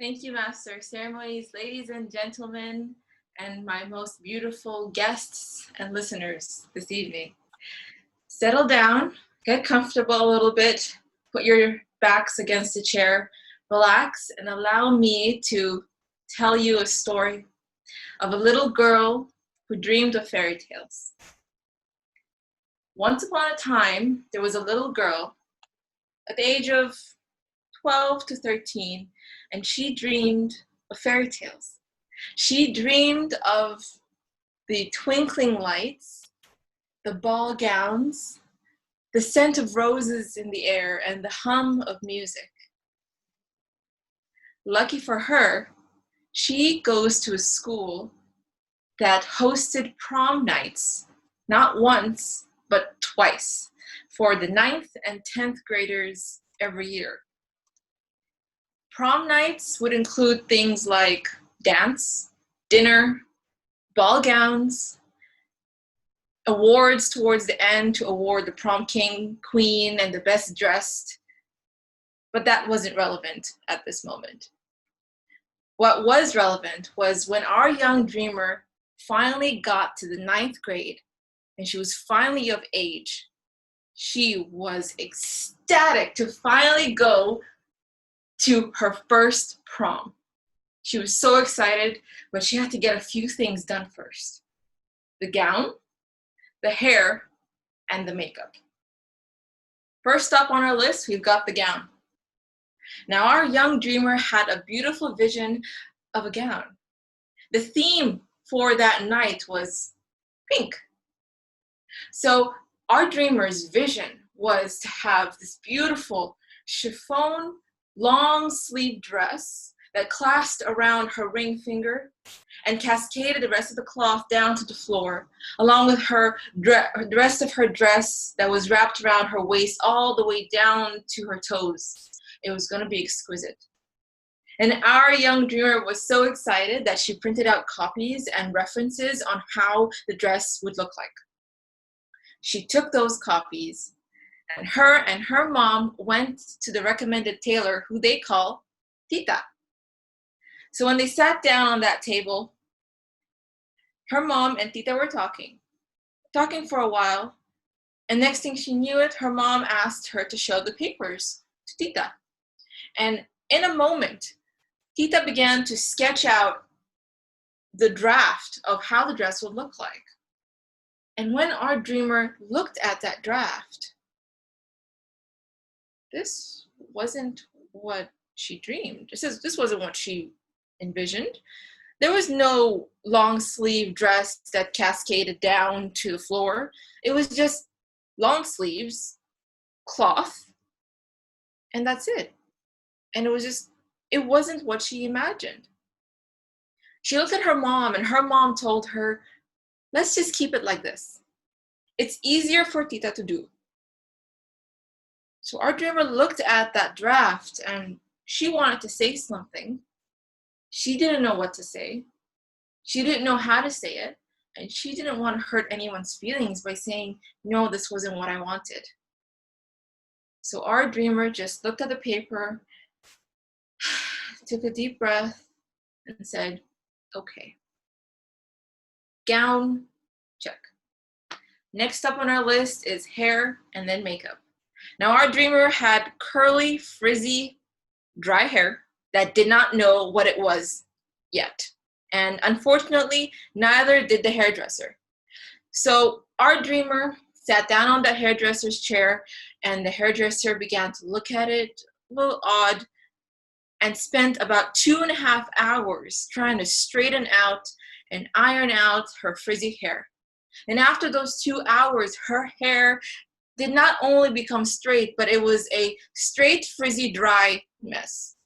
Thank you, Master Ceremonies, ladies and gentlemen, and my most beautiful guests and listeners this evening. Settle down, get comfortable a little bit, put your backs against the chair, relax, and allow me to tell you a story of a little girl who dreamed of fairy tales. Once upon a time, there was a little girl at the age of 12 to 13, and she dreamed of fairy tales. She dreamed of the twinkling lights, the ball gowns, the scent of roses in the air, and the hum of music. Lucky for her, she goes to a school that hosted prom nights, not once, but twice, for the 9th and 10th graders every year. Prom nights would include things like dance, dinner, ball gowns, awards towards the end to award the prom king, queen, and the best dressed. But that wasn't relevant at this moment. What was relevant was when our young dreamer finally got to the 9th grade and she was finally of age. She was ecstatic to finally go to her first prom. She was so excited, but she had to get a few things done first. The gown, the hair, and the makeup. First up on our list, we've got the gown. Now, our young dreamer had a beautiful vision of a gown. The theme for that night was pink. So our dreamer's vision was to have this beautiful chiffon long sleeve dress that clasped around her ring finger and cascaded the rest of the cloth down to the floor, along with the rest of her dress that was wrapped around her waist all the way down to her toes. It was going to be exquisite. And our young dreamer was so excited that she printed out copies and references on how the dress would look like. She took those copies, and her mom went to the recommended tailor, who they call Tita. So when they sat down on that table, her mom and Tita were talking for a while, and next thing she knew it, her mom asked her to show the papers to Tita. And in a moment, Tita began to sketch out the draft of how the dress would look like. And when our dreamer looked at that draft, this wasn't what she dreamed. This wasn't what she envisioned. There was no long sleeve dress that cascaded down to the floor. It was just long sleeves, cloth, and that's it. And it wasn't what she imagined. She looked at her mom, and her mom told her, let's just keep it like this. It's easier for Tita to do. So our dreamer looked at that draft, and she wanted to say something. She didn't know what to say. She didn't know how to say it. And she didn't want to hurt anyone's feelings by saying, no, this wasn't what I wanted. So our dreamer just looked at the paper, took a deep breath, and said, okay. Gown, check. Next up on our list is hair and then makeup. Now our dreamer had curly, frizzy, dry hair that did not know what it was yet. And unfortunately, neither did the hairdresser. So our dreamer sat down on that hairdresser's chair, and the hairdresser began to look at it, a little odd, and spent about 2.5 hours trying to straighten out and iron out her frizzy hair. And after those 2 hours, her hair did not only become straight, but it was a straight, frizzy, dry mess.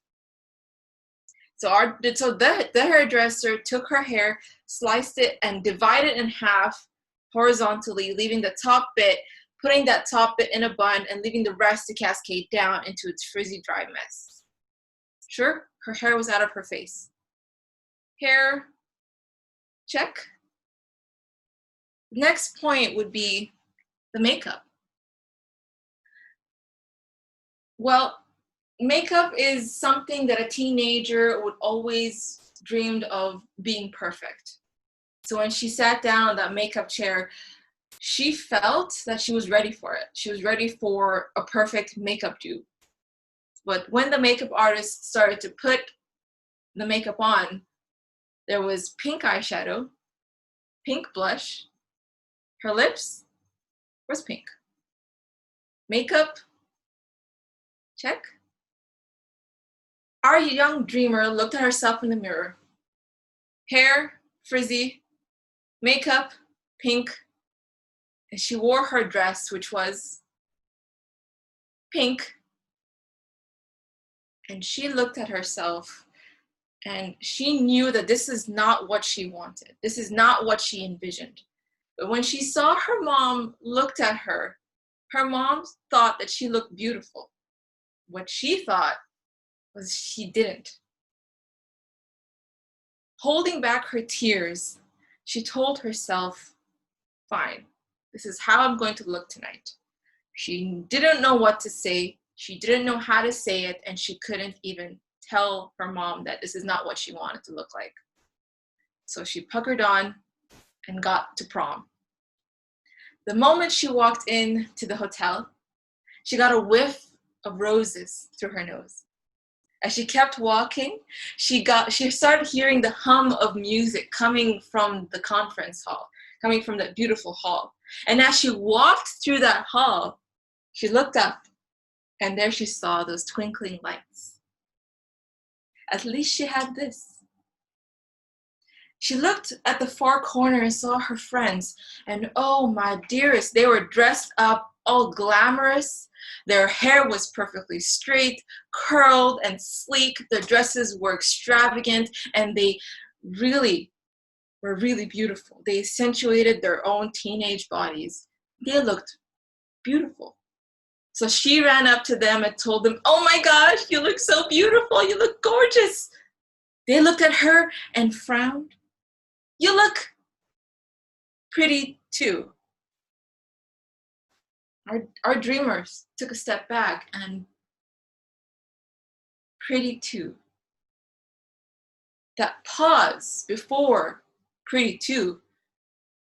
So the hairdresser took her hair, sliced it, and divided it in half horizontally, leaving the top bit, putting that top bit in a bun, and leaving the rest to cascade down into its frizzy, dry mess. Sure, her hair was out of her face. Hair, check. Next point would be the makeup. Well, makeup is something that a teenager would always dreamed of being perfect. So when she sat down in that makeup chair, she felt that she was ready for it. She was ready for a perfect makeup do. But when the makeup artist started to put the makeup on, there was pink eyeshadow, pink blush, her lips was pink. Makeup, check. Our young dreamer looked at herself in the mirror. Hair, frizzy, makeup, pink, and she wore her dress, which was pink. And she looked at herself and she knew that this is not what she wanted. This is not what she envisioned. But when she saw her mom looked at her, her mom thought that she looked beautiful. What she thought was she didn't. Holding back her tears, she told herself, fine, this is how I'm going to look tonight. She didn't know what to say. She didn't know how to say it, and she couldn't even tell her mom that this is not what she wanted to look like. So she puckered on and got to prom. The moment she walked in to the hotel, she got a whiff of roses through her nose. As she kept walking, she started hearing the hum of music coming from the conference hall, coming from that beautiful hall. And as she walked through that hall, she looked up and there she saw those twinkling lights. At least she had this. She looked at the far corner and saw her friends, and oh my dearest, they were dressed up, all glamorous. Their hair was perfectly straight, curled and sleek. Their dresses were extravagant, and they really were really beautiful. They accentuated their own teenage bodies. They looked beautiful. So she ran up to them and told them, "Oh my gosh, you look so beautiful. You look gorgeous." They looked at her and frowned. "You look pretty too." Our dreamers took a step back and pretty too. That pause before pretty too,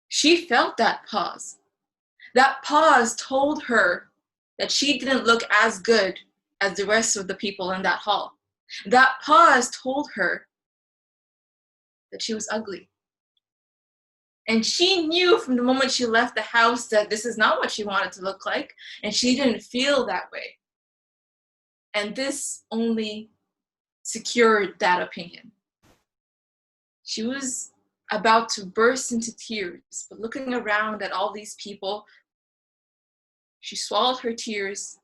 she felt that pause. That pause told her that she didn't look as good as the rest of the people in that hall. That pause told her that she was ugly. And she knew from the moment she left the house that this is not what she wanted to look like, and she didn't feel that way. And this only secured that opinion. She was about to burst into tears, but looking around at all these people, she swallowed her tears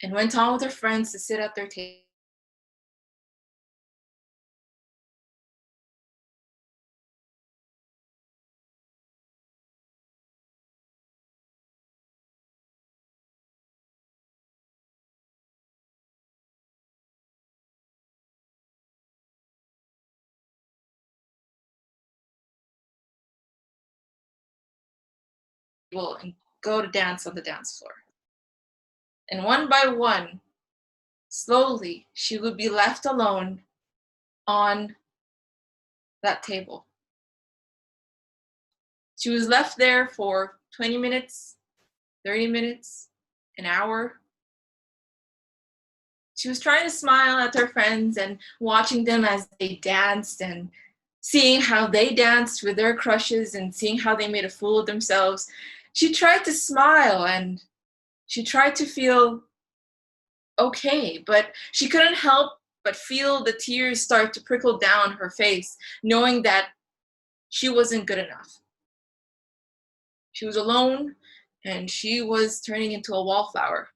and went on with her friends to sit at their table. And go to dance on the dance floor. And one by one, slowly, she would be left alone on that table. She was left there for 20 minutes, 30 minutes, an hour. She was trying to smile at her friends and watching them as they danced and seeing how they danced with their crushes and seeing how they made a fool of themselves. She tried to smile and she tried to feel okay, but she couldn't help but feel the tears start to trickle down her face, knowing that she wasn't good enough. She was alone and she was turning into a wallflower.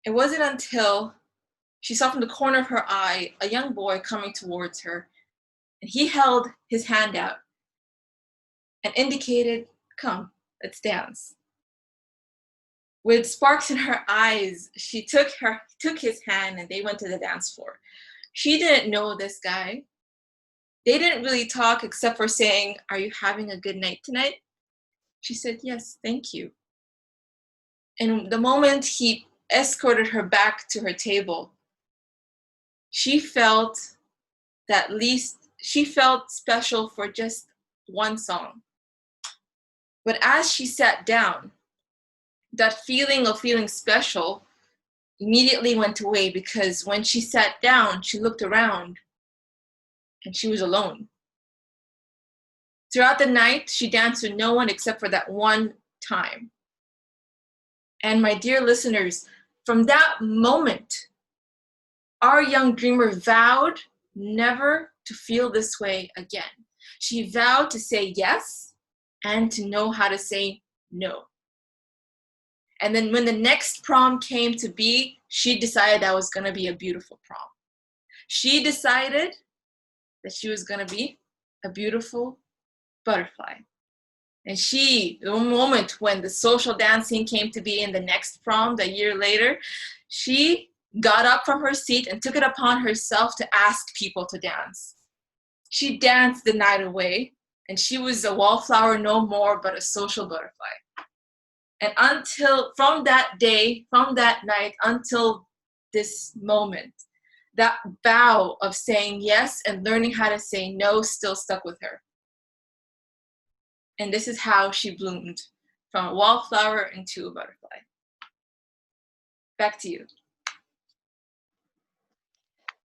It wasn't until she saw from the corner of her eye a young boy coming towards her, and he held his hand out and indicated, "Come, let's dance." With sparks in her eyes, she took his hand and they went to the dance floor. She didn't know this guy. They didn't really talk except for saying, "Are you having a good night tonight?" She said, "Yes, thank you." And the moment he escorted her back to her table, she felt she felt special for just one song. But as she sat down, that feeling of feeling special immediately went away, because when she sat down, she looked around and she was alone. Throughout the night, she danced with no one except for that one time. And my dear listeners, from that moment, our young dreamer vowed never to feel this way again. She vowed to say yes and to know how to say no. And then when the next prom came to be, she decided that was going to be a beautiful prom. She decided that she was going to be a beautiful butterfly. And the moment when the social dancing came to be in the next prom, a year later, she got up from her seat and took it upon herself to ask people to dance. She danced the night away, and she was a wallflower no more, but a social butterfly. And from that day, from that night, until this moment, that vow of saying yes and learning how to say no still stuck with her. And this is how she bloomed from a wallflower into a butterfly. Back to you.